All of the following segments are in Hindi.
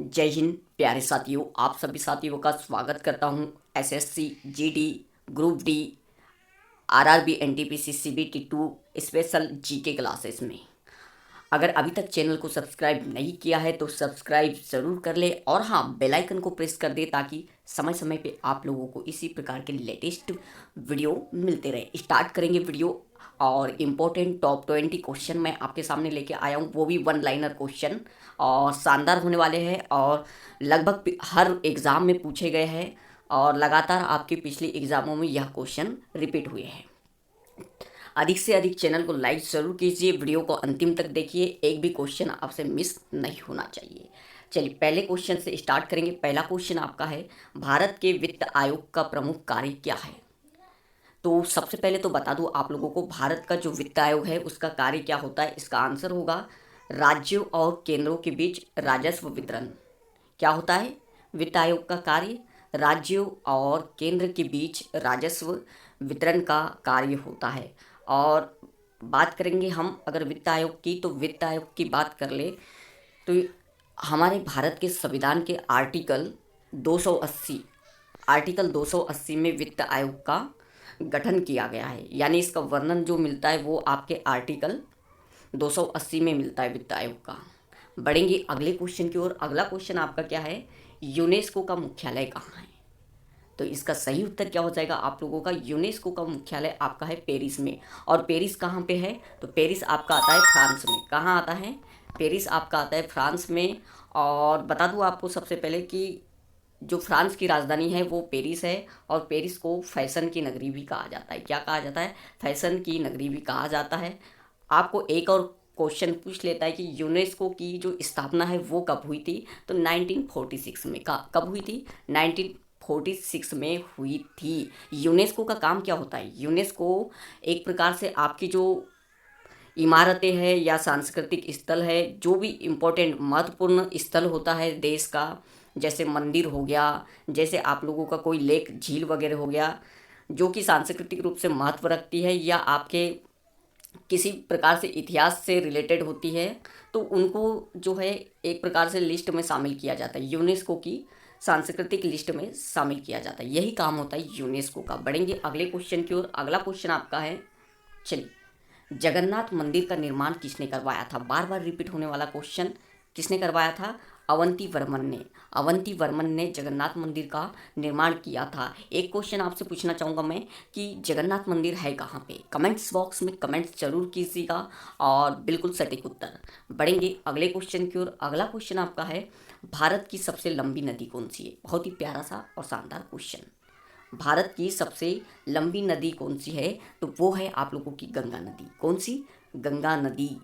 जय हिंद प्यारे साथियों, आप सभी साथियों का स्वागत करता हूं SSC, GD, group D, RRB, NTPC, CBT 2 special GK classes में। अगर अभी तक चैनल को सब्सक्राइब नहीं किया है तो सब्सक्राइब ज़रूर कर ले और हाँ, बेल आइकन को प्रेस कर दे ताकि समय समय पे आप लोगों को इसी प्रकार के लेटेस्ट वीडियो मिलते रहे। स्टार्ट करेंगे वीडियो और इम्पोर्टेंट टॉप 20 क्वेश्चन मैं आपके सामने लेके आया हूँ, वो भी वन लाइनर क्वेश्चन और शानदार होने वाले हैं और लगभग हर एग्ज़ाम में पूछे गए हैं और लगातार आपके पिछले एग्ज़ामों में यह क्वेश्चन रिपीट हुए हैं। अधिक से अधिक चैनल को लाइक ज़रूर कीजिए, वीडियो को अंतिम तक देखिए, एक भी क्वेश्चन आपसे मिस नहीं होना चाहिए। चलिए पहले क्वेश्चन से स्टार्ट करेंगे। पहला क्वेश्चन आपका है, भारत के वित्त आयोग का प्रमुख कार्य क्या है? तो सबसे पहले तो बता दूं आप लोगों को, भारत का जो वित्त आयोग है उसका कार्य क्या होता है। इसका आंसर होगा राज्यों और केंद्रों के बीच राजस्व वितरण। क्या होता है वित्त आयोग का कार्य? राज्यों और केंद्र के बीच राजस्व वितरण का कार्य होता है। और बात करेंगे हम अगर वित्त आयोग की, तो वित्त आयोग की बात कर ले तो हमारे भारत के संविधान के आर्टिकल 280 में वित्त आयोग का गठन किया गया है। यानी इसका वर्णन जो मिलता है वो आपके आर्टिकल 280 में मिलता है वित्त आयोग का। बढ़ेंगे अगले क्वेश्चन की ओर। अगला क्वेश्चन आपका क्या है, यूनेस्को का मुख्यालय कहाँ है? तो इसका सही उत्तर क्या हो जाएगा आप लोगों का, यूनेस्को का मुख्यालय आपका है पेरिस में। और पेरिस कहाँ पे है? तो पेरिस आपका आता है फ्रांस में। कहाँ आता है? पेरिस आपका आता है फ्रांस में। और बता दूँ आपको सबसे पहले कि जो फ्रांस की राजधानी है वो पेरिस है और पेरिस को फैशन की नगरी भी कहा जाता है। क्या कहा जाता है? फैशन की नगरी भी कहा जाता है। आपको एक और क्वेश्चन पूछ लेता है कि यूनेस्को की जो स्थापना है वो कब हुई थी? तो 1946 में। कब हुई थी? 1946 में हुई थी। यूनेस्को का काम क्या होता है? यूनेस्को एक प्रकार से आपकी जो इमारतें हैं या सांस्कृतिक स्थल है, जो भी इम्पोर्टेंट महत्वपूर्ण स्थल होता है देश का, जैसे मंदिर हो गया, जैसे आप लोगों का कोई लेक झील वगैरह हो गया, जो कि सांस्कृतिक रूप से महत्व रखती है या आपके किसी प्रकार से इतिहास से रिलेटेड होती है, तो उनको जो है एक प्रकार से लिस्ट में शामिल किया जाता है, यूनेस्को की सांस्कृतिक लिस्ट में शामिल किया जाता है। यही काम होता है यूनेस्को का। बढ़ेंगे अगले क्वेश्चन की ओर। अगला क्वेश्चन आपका है, चलिए, जगन्नाथ मंदिर का निर्माण किसने करवाया था? बार बार रिपीट होने वाला क्वेश्चन। किसने करवाया था? अवंती वर्मन ने। अवंती वर्मन ने जगन्नाथ मंदिर का निर्माण किया था। एक क्वेश्चन आपसे पूछना चाहूँगा मैं कि जगन्नाथ मंदिर है कहाँ पे? कमेंट्स बॉक्स में कमेंट्स जरूर कीजिएगा और बिल्कुल सटीक उत्तर। बढ़ेंगे अगले क्वेश्चन की ओर। अगला क्वेश्चन आपका है, भारत की सबसे लंबी नदी कौन सी है? बहुत ही प्यारा सा और शानदार क्वेश्चन। भारत की सबसे लंबी नदी कौन सी है? तो वो है आप लोगों की गंगा नदी। कौन सी? गंगा नदी।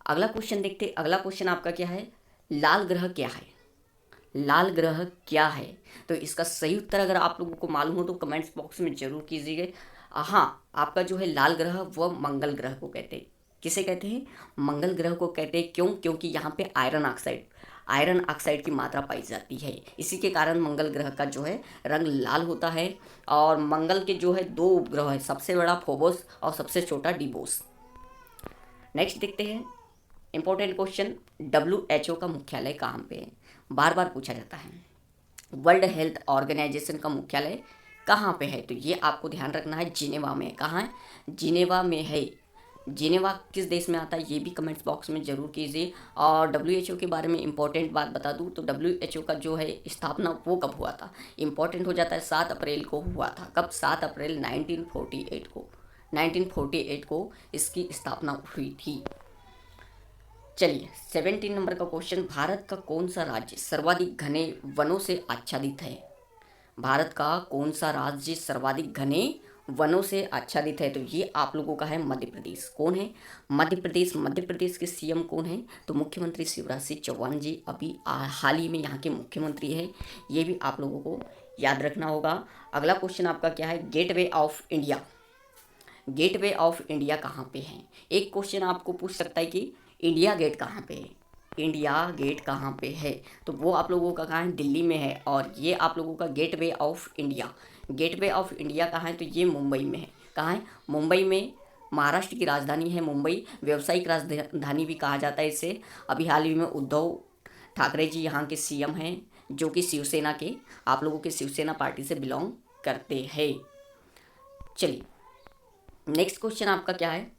अगला क्वेश्चन देखते। अगला क्वेश्चन आपका क्या है, लाल ग्रह क्या है? लाल ग्रह क्या है? तो इसका सही उत्तर अगर आप लोगों को मालूम हो तो कमेंट्स बॉक्स में जरूर कीजिएगा। हाँ, आपका जो है लाल ग्रह वह मंगल ग्रह को कहते हैं। किसे कहते हैं? मंगल ग्रह को कहते हैं। क्यों? क्योंकि यहाँ पे आयरन ऑक्साइड की मात्रा पाई जाती है। इसी के कारण मंगल ग्रह का जो है रंग लाल होता है। और मंगल के जो है दो उपग्रह है, सबसे बड़ा फोबोस और सबसे छोटा डिबोस। नेक्स्ट देखते हैं इंपॉर्टेंट क्वेश्चन, WHO का मुख्यालय कहाँ पे है? बार बार पूछा जाता है। वर्ल्ड हेल्थ ऑर्गेनाइजेशन का मुख्यालय कहाँ पे है? तो ये आपको ध्यान रखना है, जिनेवा में। कहाँ है? जिनेवा में है। जिनेवा किस देश में आता है ये भी कमेंट्स बॉक्स में जरूर कीजिए। और WHO के बारे में इंपॉर्टेंट बात बता दूँ तो WHO का जो है स्थापना वो कब हुआ था? इंपॉर्टेंट हो जाता है, 7 अप्रैल को हुआ था। कब? 7 अप्रैल 1948 को। 1948 को इसकी स्थापना हुई थी। चलिए 17 नंबर का क्वेश्चन, भारत का कौन सा राज्य सर्वाधिक घने वनों से आच्छादित है? भारत का कौन सा राज्य सर्वाधिक घने वनों से आच्छादित है? तो ये आप लोगों का है मध्य प्रदेश। कौन है? मध्य प्रदेश। मध्य प्रदेश के सीएम कौन है? तो मुख्यमंत्री शिवराज सिंह चौहान जी अभी हाल ही में यहाँ के मुख्यमंत्री है। ये भी आप लोगों को याद रखना होगा। अगला क्वेश्चन आपका क्या है, gateway of India. Gateway of India कहाँ पे है? एक क्वेश्चन आपको पूछ सकता है कि इंडिया गेट कहाँ पे है? इंडिया गेट कहाँ पे है? तो वो आप लोगों का कहाँ है? दिल्ली में है। और ये आप लोगों का gateway of India. Gateway of India कहाँ है? तो ये मुंबई में है। कहाँ है? मुंबई में। महाराष्ट्र की राजधानी है मुंबई, व्यावसायिक राजधानी भी कहा जाता है इसे। अभी हाल ही में उद्धव ठाकरे जी यहाँ के सीएम हैं, जो कि शिवसेना के, आप लोगों के शिवसेना पार्टी से बिलोंग करते हैं। चलिए नेक्स्ट क्वेश्चन आपका क्या है,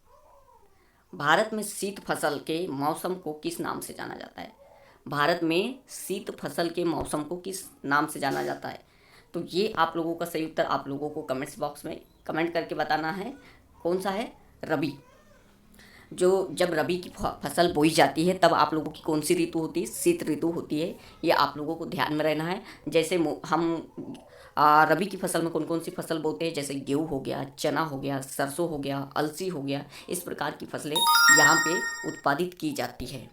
भारत में शीत फसल के मौसम को किस नाम से जाना जाता है? भारत में शीत फसल के मौसम को किस नाम से जाना जाता है? तो ये आप लोगों का सही उत्तर आप लोगों को कमेंट्स बॉक्स में कमेंट करके बताना है। कौन सा है? रबी। जो जब रबी की फसल बोई जाती है तब आप लोगों की कौन सी ऋतु होती है? शीत ऋतु होती है। ये आप लोगों को ध्यान में रहना है। जैसे हम रबी की फसल में कौन कौन सी फसल बोते हैं, जैसे गेहूँ हो गया, चना हो गया, सरसों हो गया, अलसी हो गया, इस प्रकार की फसलें यहाँ पे उत्पादित की जाती है।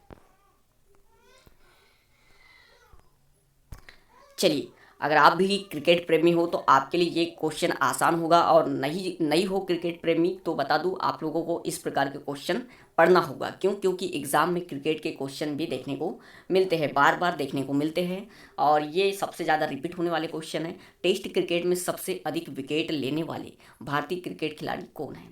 चलिए, अगर आप भी क्रिकेट प्रेमी हो तो आपके लिए ये क्वेश्चन आसान होगा, और नहीं हो क्रिकेट प्रेमी तो बता दूं, आप लोगों को इस प्रकार के क्वेश्चन पढ़ना होगा। क्यों? क्योंकि एग्ज़ाम में क्रिकेट के क्वेश्चन भी देखने को मिलते हैं, बार बार देखने को मिलते हैं, और ये सबसे ज़्यादा रिपीट होने वाले क्वेश्चन हैं। टेस्ट क्रिकेट में सबसे अधिक विकेट लेने वाले भारतीय क्रिकेट खिलाड़ी कौन हैं?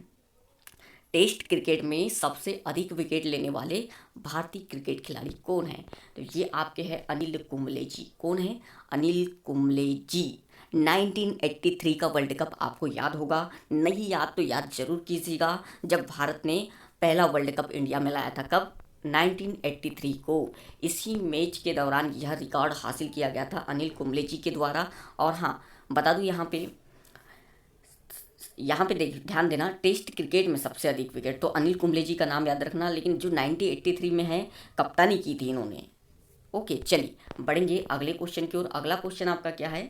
टेस्ट क्रिकेट में सबसे अधिक विकेट लेने वाले भारतीय क्रिकेट खिलाड़ी कौन हैं? तो ये आपके हैं अनिल कुंबले जी। कौन है? अनिल कुंबले जी। 1983 का वर्ल्ड कप आपको याद होगा, नहीं याद तो याद जरूर कीजिएगा, जब भारत ने पहला वर्ल्ड कप इंडिया में लाया था। कब? 1983 को। इसी मैच के दौरान यह रिकॉर्ड हासिल किया गया था अनिल कुंबले जी के द्वारा। और हाँ, बता दूं यहाँ पे देख ध्यान देना, टेस्ट क्रिकेट में सबसे अधिक विकेट तो अनिल कुंबले जी का नाम याद रखना, लेकिन जो 1983 में है, कप्तानी की थी इन्होंने। ओके, चलिए बढ़ेंगे अगले क्वेश्चन की ओर। अगला क्वेश्चन आपका क्या है,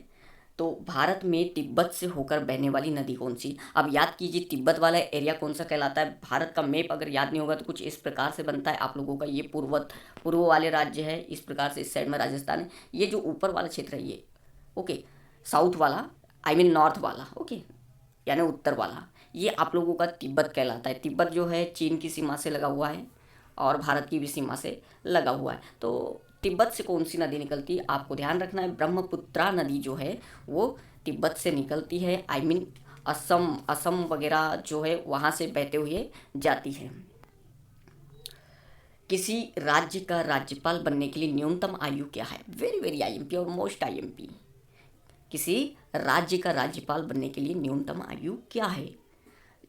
तो भारत में तिब्बत से होकर बहने वाली नदी कौन सी? अब याद कीजिए, तिब्बत वाला एरिया कौन सा कहलाता है? भारत का मैप अगर याद नहीं होगा तो कुछ इस प्रकार से बनता है आप लोगों का। ये पूर्व वाले राज्य है, इस प्रकार से इस साइड में राजस्थान है। ये जो ऊपर वाला क्षेत्र है ये, ओके, साउथ वाला, आई मीन नॉर्थ वाला, ओके, यानी उत्तर वाला, ये आप लोगों का तिब्बत कहलाता है। तिब्बत जो है चीन की सीमा से लगा हुआ है और भारत की भी सीमा से लगा हुआ है। तो तिब्बत से कौन सी नदी निकलती है आपको ध्यान रखना है, ब्रह्मपुत्रा नदी जो है वो तिब्बत से निकलती है। आई मीन असम वगैरह जो है वहाँ से बहते हुए जाती है। किसी राज्य का राज्यपाल बनने के लिए न्यूनतम आयु क्या है? वेरी वेरी आईएमपी और मोस्ट आईएमपी। किसी राज्य का राज्यपाल बनने के लिए न्यूनतम आयु क्या है?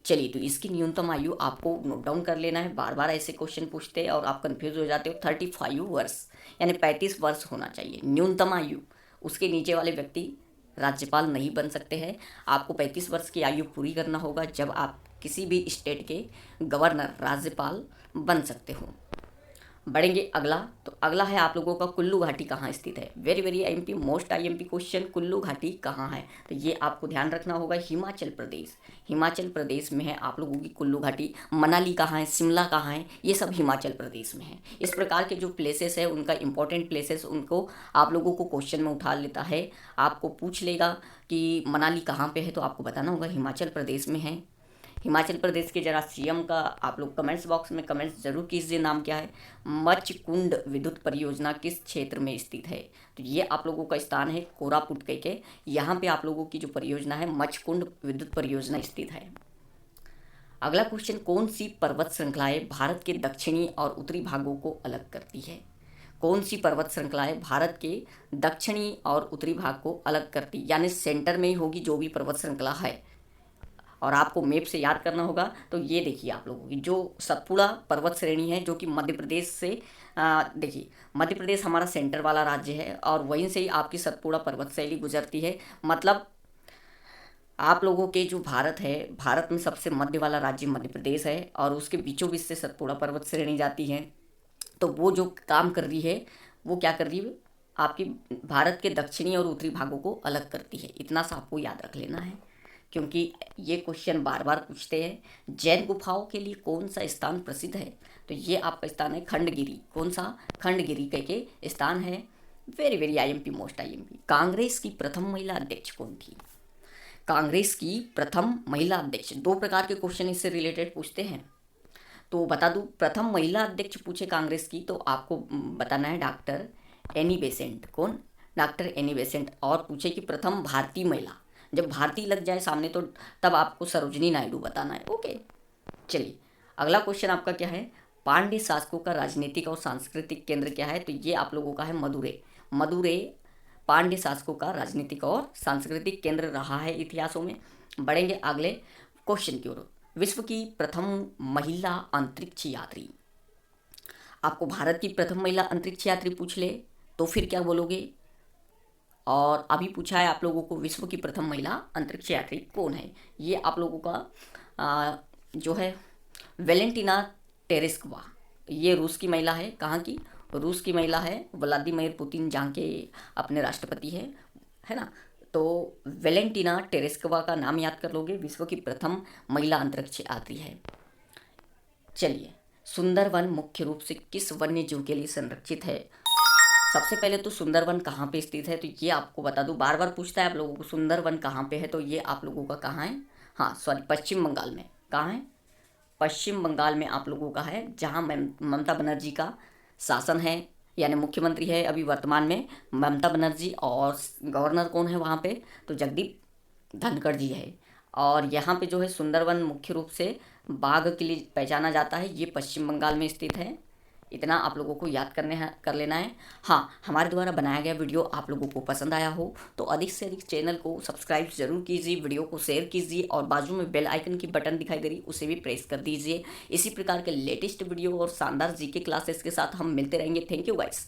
चलिए, तो इसकी न्यूनतम आयु आपको नोट डाउन कर लेना है। बार बार ऐसे क्वेश्चन पूछते हैं और आप कंफ्यूज हो जाते हो। 35 वर्ष यानी 35 वर्ष होना चाहिए न्यूनतम आयु। उसके नीचे वाले व्यक्ति राज्यपाल नहीं बन सकते हैं। आपको 35 वर्ष की आयु पूरी करना होगा, जब आप किसी भी स्टेट के गवर्नर, राज्यपाल बन सकते हो। बढ़ेंगे अगला, तो अगला है आप लोगों का कुल्लू घाटी कहाँ स्थित है? Very very IMP, most IMP question, Kullu घाटी कहाँ है? तो ये आपको ध्यान रखना होगा, हिमाचल प्रदेश। हिमाचल प्रदेश में है आप लोगों की कुल्लू घाटी। मनाली कहाँ है, शिमला कहाँ है, ये सब हिमाचल प्रदेश में है। इस प्रकार के जो प्लेसेस है, उनका इंपॉर्टेंट प्लेसेस, उनको आप लोगों को क्वेश्चन में उठा लेता है। आपको पूछ लेगा कि मनाली कहाँ पे है, तो आपको बताना होगा हिमाचल प्रदेश में है। हिमाचल प्रदेश के जरा सीएम का आप लोग कमेंट्स बॉक्स में कमेंट्स जरूर कीजिए, नाम क्या है? मचकुंड विद्युत परियोजना किस क्षेत्र में स्थित है? तो ये आप लोगों का स्थान है कोरापुट के, यहाँ पे आप लोगों की जो परियोजना है मचकुंड विद्युत परियोजना स्थित है। अगला क्वेश्चन, कौन सी पर्वत श्रृंखलाएं भारत के दक्षिणी और उत्तरी भागों को अलग करती है? कौन सी पर्वत श्रृंखलाएं भारत के दक्षिणी और उत्तरी भाग को अलग करती, यानी सेंटर में ही होगी जो भी पर्वत श्रृंखला है, और आपको मैप से याद करना होगा। तो ये देखिए आप लोगों की जो सतपुड़ा पर्वत श्रेणी है, जो कि मध्य प्रदेश से, देखिए मध्य प्रदेश हमारा सेंटर वाला राज्य है, और वहीं से ही आपकी सतपुड़ा पर्वत शैली गुजरती है। मतलब आप लोगों के जो भारत है, भारत में सबसे मध्य वाला राज्य मध्य प्रदेश है, और उसके बीचों बीच से सतपुड़ा पर्वत श्रेणी जाती है। तो वो जो काम कर रही है, वो क्या कर रही है, आपकी भारत के दक्षिणी और उत्तरी भागों को अलग करती है। इतना सा आपको याद रख लेना है, क्योंकि ये क्वेश्चन बार बार पूछते हैं। जैन गुफाओं के लिए कौन सा स्थान प्रसिद्ध है? तो ये आपका स्थान है खंडगिरी। कौन सा? खंडगिरी के स्थान है। Very very IMP, most IMP. Congress की प्रथम महिला अध्यक्ष कौन थी? कांग्रेस की प्रथम महिला अध्यक्ष, दो प्रकार के क्वेश्चन इससे रिलेटेड पूछते हैं। तो बता दूं, प्रथम महिला अध्यक्ष पूछे कांग्रेस की तो आपको बताना है डॉक्टर एनी बेसेंट। कौन? Doctor Annie Besant. और पूछे कि प्रथम भारतीय महिला, जब भारतीय लग जाए सामने तो तब आपको सरोजनी नायडू बताना है। ओके, चलिए अगला क्वेश्चन आपका क्या है, पांड्य शासकों का राजनीतिक और सांस्कृतिक केंद्र क्या है? तो ये आप लोगों का है मदुरै। मदुरै पांड्य शासकों का राजनीतिक और सांस्कृतिक केंद्र रहा है इतिहासों में। बढ़ेंगे अगले क्वेश्चन की ओर। विश्व की प्रथम महिला अंतरिक्ष यात्री। आपको भारत की प्रथम महिला अंतरिक्ष यात्री पूछ ले तो फिर क्या बोलोगे? और अभी पूछा है आप लोगों को विश्व की प्रथम महिला अंतरिक्ष यात्री कौन है? ये आप लोगों का जो है वेलेंटिना टेरेस्कवा। ये रूस की महिला है। कहाँ की? रूस की महिला है। व्लादिमीर पुतिन जहाँ के अपने राष्ट्रपति है ना। तो वेलेंटिना टेरेस्कवा का नाम याद कर लोगे, विश्व की प्रथम महिला अंतरिक्ष यात्री है। चलिए, सुंदरवन मुख्य रूप से किस वन्य जीव के लिए संरक्षित है? सबसे पहले तो सुंदरवन कहाँ पे स्थित है? तो ये आपको बता दूं, बार बार पूछता है आप लोगों को सुंदरवन कहाँ पे है। तो ये आप लोगों का कहाँ है? हाँ सॉरी, पश्चिम बंगाल में। कहाँ है? पश्चिम बंगाल में आप लोगों का है, जहाँ ममता बनर्जी का शासन है, यानी मुख्यमंत्री है अभी वर्तमान में ममता बनर्जी, और गवर्नर कौन है वहाँ पे? तो जगदीप धनखड़ जी है। और यहाँ पे जो है सुंदरवन मुख्य रूप से बाघ के लिए पहचाना जाता है। ये पश्चिम बंगाल में स्थित है। इतना आप लोगों को याद कर लेना है। हाँ, हमारे द्वारा बनाया गया वीडियो आप लोगों को पसंद आया हो तो अधिक से अधिक चैनल को सब्सक्राइब जरूर कीजिए, वीडियो को शेयर कीजिए और बाजू में बेल आइकन की बटन दिखाई दे रही उसे भी प्रेस कर दीजिए। इसी प्रकार के लेटेस्ट वीडियो और शानदार जीके क्लासेस के साथ हम मिलते रहेंगे। Thank you guys.